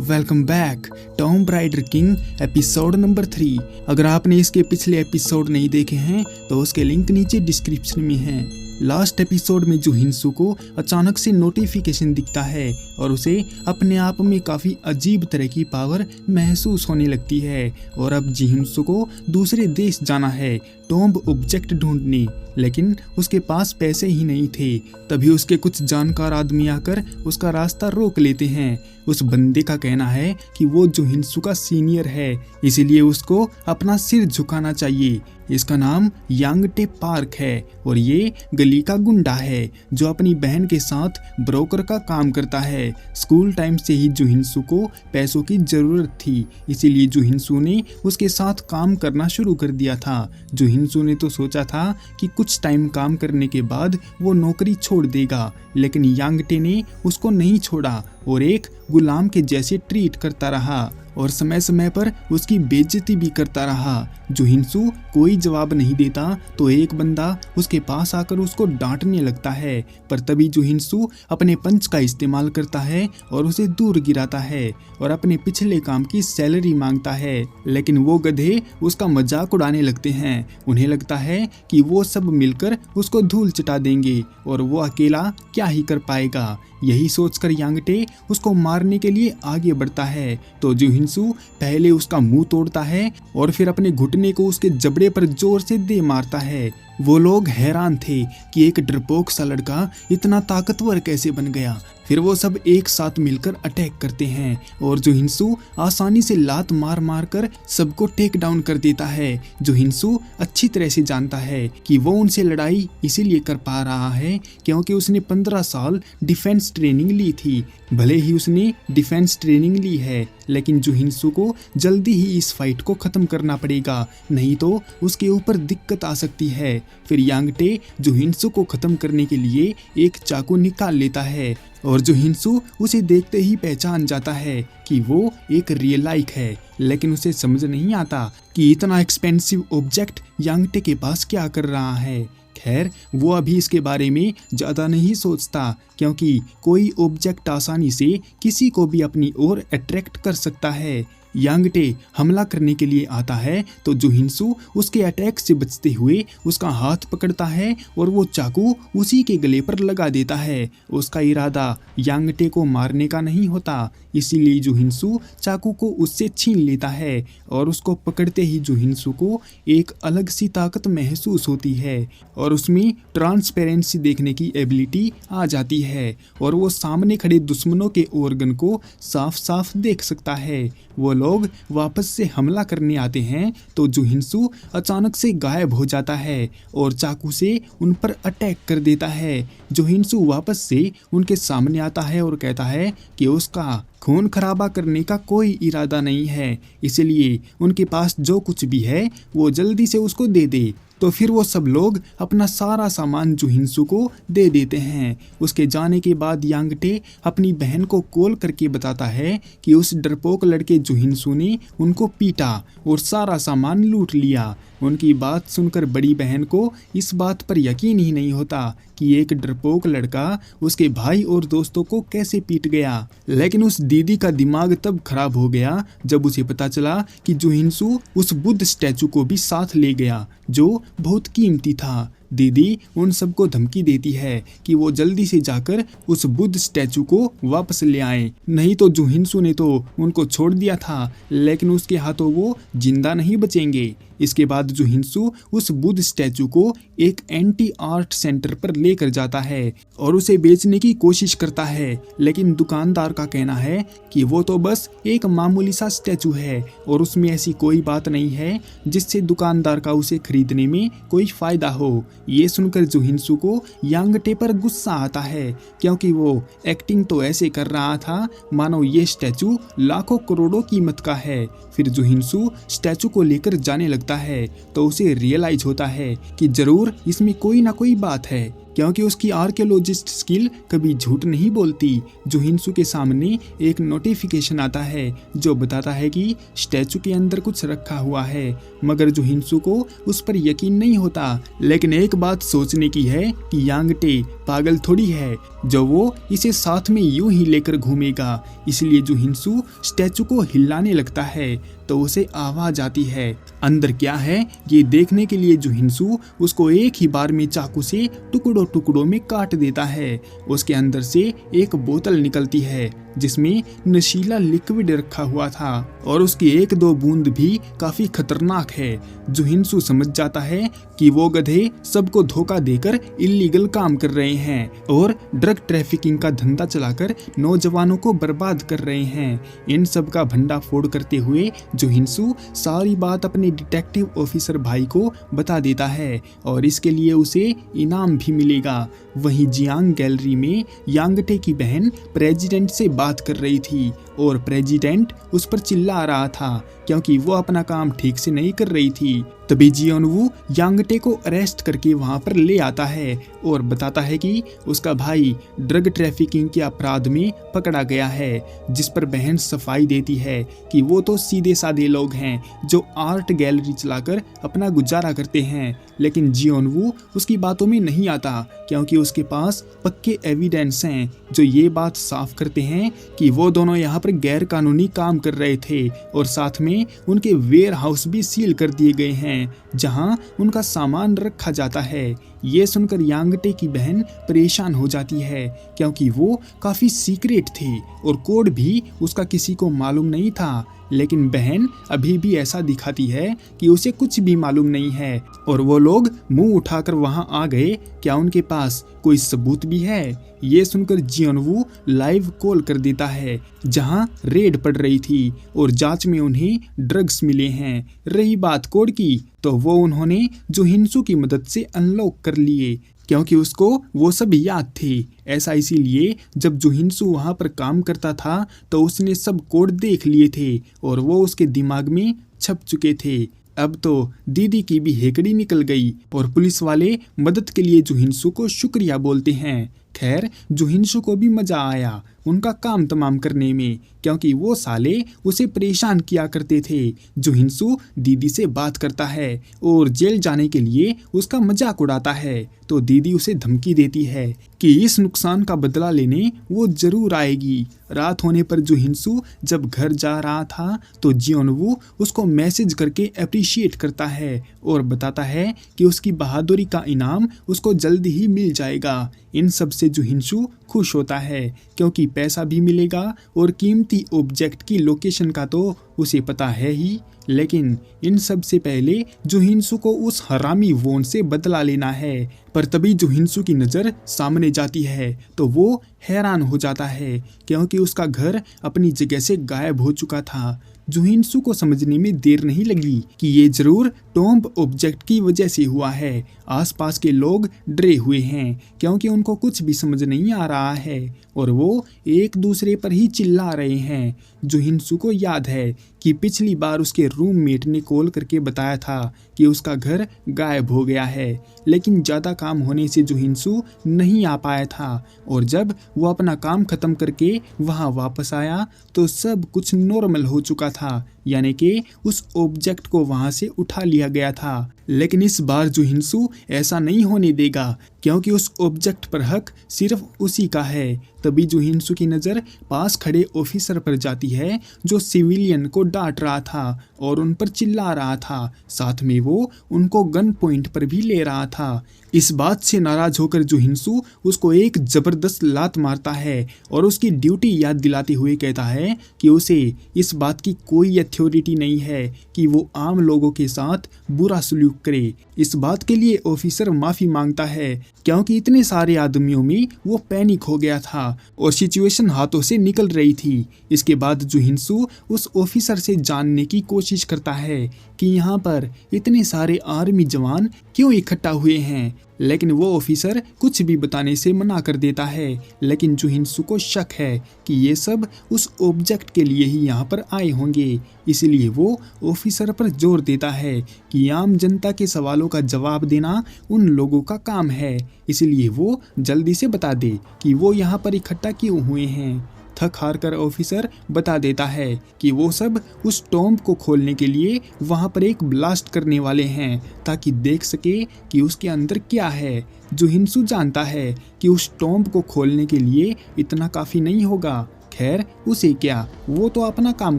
Welcome back Tom rider king episode number 3। अगर आपने इसके पिछले एपिसोड नहीं देखे हैं तो उसके लिंक नीचे डिस्क्रिप्शन में है। लास्ट एपिसोड में जो हिंसू को अचानक से नोटिफिकेशन दिखता है और उसे अपने आप में काफ़ी अजीब तरह की पावर महसूस होने लगती है और अब जिहिंसू को दूसरे देश जाना है टॉम्ब ऑब्जेक्ट ढूंढने, लेकिन उसके पास पैसे ही नहीं थे। तभी उसके कुछ जानकार आदमी आकर उसका रास्ता रोक लेते हैं। उस बंदे का कहना है कि वो जिहिंसू का सीनियर है, इसीलिए उसको अपना सिर झुकाना चाहिए। इसका नाम यांगटे पार्क है और ये गली का गुंडा है जो अपनी बहन के साथ ब्रोकर का काम करता है। स्कूल टाइम से ही जिहिंसू को पैसों की ज़रूरत थी, इसीलिए जिहिंसू ने उसके साथ काम करना शुरू कर दिया था। जिहिंसू ने तो सोचा था कि कुछ टाइम काम करने के बाद वो नौकरी छोड़ देगा, लेकिन यांगटे ने उसको नहीं छोड़ा और एक गुलाम के जैसे ट्रीट करता रहा और समय समय पर उसकी बेइज्जती भी करता रहा। जिहिंसू कोई जवाब नहीं देता तो एक बंदा उसके पास आकर उसको डांटने लगता है, पर तभी जिहिंसू अपने पंच का इस्तेमाल करता है और उसे दूर गिराता है और अपने पिछले काम की सैलरी मांगता है। लेकिन वो गधे उसका मजाक उड़ाने लगते हैं। उन्हें लगता है कि वो सब मिलकर उसको धूल चटा देंगे और वो अकेला क्या ही कर पाएगा। यही सोचकर यांगटे उसको मारने के लिए आगे बढ़ता है तो जिहिंसू पहले उसका मुंह तोड़ता है और फिर अपने घुटने को उसके जबड़े पर जोर से दे मारता है। वो लोग हैरान थे कि एक डरपोक सा लड़का इतना ताकतवर कैसे बन गया। फिर वो सब एक साथ मिलकर अटैक करते हैं और जिहिंसू आसानी से लात मार मार कर सबको टेक डाउन कर देता है। जिहिंसू अच्छी तरह से जानता है कि वो उनसे लड़ाई इसीलिए कर पा रहा है क्योंकि उसने 15 साल डिफेंस ट्रेनिंग ली थी। भले ही उसने डिफेंस ट्रेनिंग ली है, लेकिन जिहिंसू को जल्दी ही इस फाइट को ख़त्म करना पड़ेगा, नहीं तो उसके ऊपर दिक्कत आ सकती है। फिर यांगटे जिहिंसू को ख़त्म करने के लिए एक चाकू निकाल लेता है और जिहिंसू उसे देखते ही पहचान जाता है कि वो एक रियल लाइक है, लेकिन उसे समझ नहीं आता कि इतना एक्सपेंसिव ऑब्जेक्ट यांगटे के पास क्या कर रहा है। खैर, वो अभी इसके बारे में ज़्यादा नहीं सोचता क्योंकि कोई ऑब्जेक्ट आसानी से किसी को भी अपनी ओर अट्रैक्ट कर सकता है। यांगटे हमला करने के लिए आता है तो जिहिंसू उसके अटैक से बचते हुए उसका हाथ पकड़ता है और वो चाकू उसी के गले पर लगा देता है। उसका इरादा यांगटे को मारने का नहीं होता, इसीलिए जिहिंसू चाकू को उससे छीन लेता है और उसको पकड़ते ही जिहिंसू को एक अलग सी ताकत महसूस होती है और उसमें ट्रांसपेरेंसी देखने की एबिलिटी आ जाती है और वो सामने खड़े दुश्मनों के ऑर्गन को साफ साफ देख सकता है। वो लोग वापस से हमला करने आते हैं तो जिहिंसू अचानक से गायब हो जाता है और चाकू से उन पर अटैक कर देता है। जिहिंसू वापस से उनके सामने आता है और कहता है कि उसका खून खराबा करने का कोई इरादा नहीं है, इसलिए उनके पास जो कुछ भी है वो जल्दी से उसको दे दे। तो फिर वो सब लोग अपना सारा सामान जिहिंसू को दे देते हैं। उसके जाने के बाद यांगटे अपनी बहन को कॉल करके बताता है कि उस डरपोक लड़के जिहिंसू ने उनको पीटा और सारा सामान लूट लिया। उनकी बात सुनकर बड़ी बहन को इस बात पर यकीन ही नहीं होता कि एक डरपोक लड़का उसके भाई और दोस्तों को कैसे पीट गया। लेकिन उस दीदी का दिमाग तब खराब हो गया जब उसे पता चला कि जिहिंसू उस बुद्ध स्टैचू को भी साथ ले गया जो बहुत कीमती था। दीदी उन सबको धमकी देती है कि वो जल्दी से जाकर उस बुद्ध स्टैचू को वापस ले आए, नहीं तो जिहिंसू ने तो उनको छोड़ दिया था, लेकिन उसके हाथों वो जिंदा नहीं बचेंगे। इसके बाद जिहिंसू उस बुद्ध स्टैचू को एक एंटी आर्ट सेंटर पर लेकर जाता है और उसे बेचने की कोशिश करता है, लेकिन दुकानदार का कहना है कि वो तो बस एक मामूली सा स्टैचू है और उसमें ऐसी कोई बात नहीं है जिससे दुकानदार का उसे खरीदने में कोई फायदा हो। ये सुनकर जिहिंसू को यांगटे पर गुस्सा आता है क्योंकि वो एक्टिंग तो ऐसे कर रहा था मानो ये स्टैचू लाखों करोड़ों कीमत का है। फिर जिहिंसू स्टैचू को लेकर जाने लगता है तो उसे रियलाइज होता है कि जरूर इसमें कोई ना कोई बात है क्योंकि उसकी आर्कियोलॉजिस्ट स्किल कभी झूठ नहीं बोलती। जुहिनसू के सामने एक नोटिफिकेशन आता है जो बताता है कि स्टैचू के अंदर कुछ रखा हुआ है, मगर जुहिनसू को उस पर यकीन नहीं होता। लेकिन एक बात सोचने की है कि यांगटे पागल थोड़ी है जो वो इसे साथ में यूं ही लेकर घूमेगा। इसलिए जुहिनसू स्टैचू को हिलाने लगता है तो उसे आवाज आती है। अंदर क्या है ये देखने के लिए जुहिनसू उसको एक ही बार में चाकू से टुकड़ों टुकड़ों में काट देता है। उसके अंदर से एक बोतल निकलती है जिसमें नशीला लिक्विड रखा हुआ था और उसकी एक दो बूंद भी काफी खतरनाक है। जुहिनसू समझ जाता है कि वो गधे सबको धोखा देकर इल्लीगल काम कर रहे हैं और ड्रग ट्रैफिकिंग का धंधा चलाकर नौजवानों को बर्बाद कर रहे हैं। इन सब का भंडाफोड़ करते हुए जुहिनसू सारी बात अपने डिटेक्टिव ऑफिसर भाई को बता देता है और इसके लिए उसे इनाम भी मिलेगा। वहीं जियांग गैलरी में यांगटे की बहन प्रेसिडेंट से बात कर रही थी और प्रेसिडेंट उस पर चिल्ला रहा था क्योंकि वो अपना काम ठीक से नहीं कर रही थी। तभी जियोनवू यांगटे को अरेस्ट करके वहां पर ले आता है और बताता है कि उसका भाई ड्रग ट्रैफिकिंग के अपराध में पकड़ा गया है, जिस पर बहन सफाई देती है कि वो तो सीधे साधे लोग हैं जो आर्ट गैलरी चलाकर अपना गुजारा करते हैं। लेकिन जियोनवू उसकी बातों में नहीं आता क्योंकि उसके पास पक्के एविडेंस हैं जो ये बात साफ करते हैं कि वो दोनों यहाँ पर गैर कानूनी काम कर रहे थे और साथ में उनके वेयर हाउस भी सील कर दिए गए हैं जहां उनका सामान रखा जाता है। ये सुनकर यांगटे की बहन परेशान हो जाती है क्योंकि वो काफी सीक्रेट थे और कोड भी उसका किसी को मालूम नहीं था। लेकिन बहन अभी भी ऐसा दिखाती है कि उसे कुछ भी मालूम नहीं है और वो लोग मुंह उठाकर वहां आ गए, क्या उनके पास कोई सबूत भी है? ये सुनकर जियोनवू लाइव कॉल कर देता है जहां रेड पड़ रही थी और जांच में उन्हें ड्रग्स मिले हैं। रही बात कोड की तो वो उन्होंने जुहिनसू की मदद से अनलॉक कर लिए क्योंकि उसको वो सब याद थे। ऐसा इसीलिए जब जुहिनसू वहां पर काम करता था तो उसने सब कोड देख लिए थे और वो उसके दिमाग में छप चुके थे। अब तो दीदी की भी हेकड़ी निकल गई और पुलिस वाले मदद के लिए जुहिनसू को शुक्रिया बोलते हैं। खैर जुहिनसू को भी मजा आया उनका काम तमाम करने में क्योंकि वो साले उसे परेशान किया करते थे। जुहिनसू दीदी से बात करता है और जेल जाने के लिए उसका मजाक उड़ाता है तो दीदी उसे धमकी देती है कि इस नुकसान का बदला लेने वो जरूर आएगी। रात होने पर जुहिनसू जब घर जा रहा था तो जियोनवू उसको मैसेज करके अप्रिशिएट करता है और बताता है कि उसकी बहादुरी का इनाम उसको जल्दी ही मिल जाएगा। इन सब से जुहिनसू खुश होता है क्योंकि पैसा भी मिलेगा और कीमती ऑब्जेक्ट की लोकेशन का तो उसे पता है ही। लेकिन इन सब से पहले जुहिनसू को उस हरामी वोन से बदला लेना है। पर तभी जुहिनसू की नज़र सामने जाती है तो वो हैरान हो जाता है क्योंकि उसका घर अपनी जगह से गायब हो चुका था। जुहिनसू को समझने में देर नहीं लगी कि ये जरूर टॉम्ब ऑब्जेक्ट की वजह से हुआ है। आसपास के लोग डरे हुए हैं क्योंकि उनको कुछ भी समझ नहीं आ रहा है और वो एक दूसरे पर ही चिल्ला रहे हैं। जुहिनसू को याद है कि पिछली बार उसके रूममेट ने कॉल करके बताया था कि उसका घर गायब हो गया है, लेकिन ज़्यादा काम होने से जुहिनसू नहीं आ पाया था और जब वो अपना काम खत्म करके वहाँ वापस आया तो सब कुछ नॉर्मल हो चुका था, यानी कि उस ऑब्जेक्ट को वहाँ से उठा लिया गया था। लेकिन इस बार जुहिनसू ऐसा नहीं होने देगा क्योंकि उस ऑब्जेक्ट पर हक सिर्फ उसी का है। तभी जुहिनसू की नज़र पास खड़े ऑफिसर पर जाती है जो सिविलियन को डांट रहा था और उन पर चिल्ला रहा था, साथ में वो उनको गन पॉइंट पर भी ले रहा था। इस बात से नाराज होकर जुहिनसू उसको एक जबरदस्त लात मारता है और उसकी ड्यूटी याद दिलाते हुए कहता है कि उसे इस बात की कोई अथॉरिटी नहीं है कि वो आम लोगों के साथ बुरा सलूक करे। इस बात के लिए ऑफिसर माफी मांगता है क्योंकि इतने सारे आदमियों में वो पैनिक हो गया था और सिचुएशन हाथों से निकल रही थी। इसके बाद जुहिनसू उस ऑफिसर से जानने की कोशिश करता है कि यहाँ पर इतने सारे आर्मी जवान क्यों इकट्ठा हुए हैं। लेकिन वो ऑफिसर कुछ भी बताने से मना कर देता है। लेकिन जुहिनसू को शक है कि ये सब उस ऑब्जेक्ट के लिए ही यहाँ पर आए होंगे, इसलिए वो ऑफिसर पर जोर देता है कि आम जनता के सवालों का जवाब देना उन लोगों का काम है, इसलिए वो जल्दी से बता दे कि वो यहाँ पर इकट्ठा क्यों हुए हैं। थक हार कर ऑफिसर बता देता है कि वो सब उस टॉम्ब को खोलने के लिए वहाँ पर एक ब्लास्ट करने वाले हैं ताकि देख सके कि उसके अंदर क्या है। जुहिनसू जानता है कि उस टॉम्ब को खोलने के लिए इतना काफ़ी नहीं होगा। खैर उसे क्या, वो तो अपना काम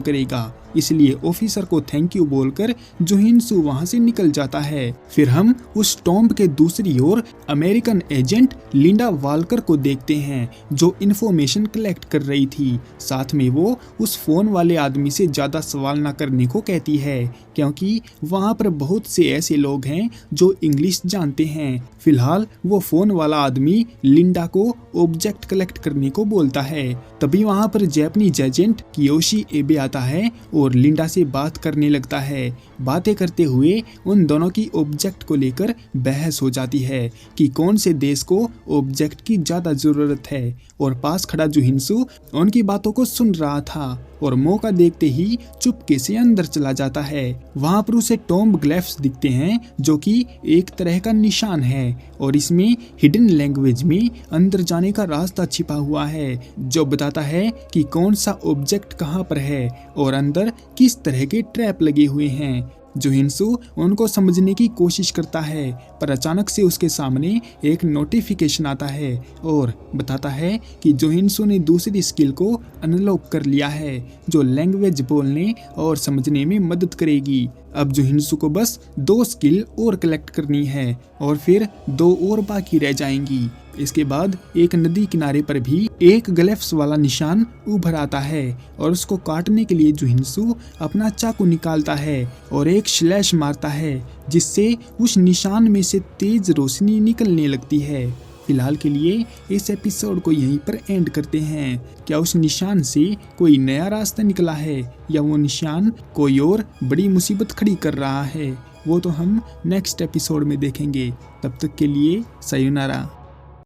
करेगा, इसलिए ऑफिसर को थैंक यू बोलकर जुहिनसू वहां से निकल जाता है। फिर हम उस टॉम्ब के दूसरी ओर अमेरिकन एजेंट लिंडा वालकर को देखते हैं जो इन्फॉर्मेशन कलेक्ट कर रही थी। साथ में वो उस फोन वाले आदमी से ज्यादा सवाल ना करने को कहती है क्योंकि वहां पर बहुत से ऐसे लोग हैं जो इंग्लिश जानते हैं। फिलहाल वो फोन वाला आदमी लिंडा को ऑब्जेक्ट कलेक्ट करने को बोलता है। तभी वहां पर जापानीज एजेंट कियोशी एबे आता है और लिंडा से बात करने लगता है। बातें करते हुए उन दोनों की ऑब्जेक्ट को लेकर बहस हो जाती है कि कौन से देश को ऑब्जेक्ट की ज्यादा जरूरत है, और पास खड़ा जुहिनसू उनकी बातों को सुन रहा था और मौका देखते ही चुपके से अंदर चला जाता है। वहां पर उसे टॉम्ब ग्लेफ्स दिखते हैं जो कि एक तरह का निशान है और इसमें हिडन लैंग्वेज में अंदर जाने का रास्ता छिपा हुआ है जो बताता है कि कौन सा ऑब्जेक्ट कहां पर है और अंदर किस तरह के ट्रैप लगे हुए हैं। जुहिनसू उनको समझने की कोशिश करता है पर अचानक से उसके सामने एक नोटिफिकेशन आता है और बताता है कि जुहिनसू ने दूसरी स्किल को अनलॉक कर लिया है जो लैंग्वेज बोलने और समझने में मदद करेगी। अब जुहिनसू को बस 2 स्किल और कलेक्ट करनी है और फिर 2 और बाकी रह जाएंगी। इसके बाद एक नदी किनारे पर भी एक ग्लेफ्स वाला निशान उभर आता है और उसको काटने के लिए जुहिनसू अपना चाकू निकालता है और एक स्लैश मारता है जिससे उस निशान में से तेज रोशनी निकलने लगती है। फिलहाल के लिए इस एपिसोड को यहीं पर एंड करते हैं। क्या उस निशान से कोई नया रास्ता निकला है या वो निशान कोई और बड़ी मुसीबत खड़ी कर रहा है, वो तो हम नेक्स्ट एपिसोड में देखेंगे। तब तक के लिए सायोनारा।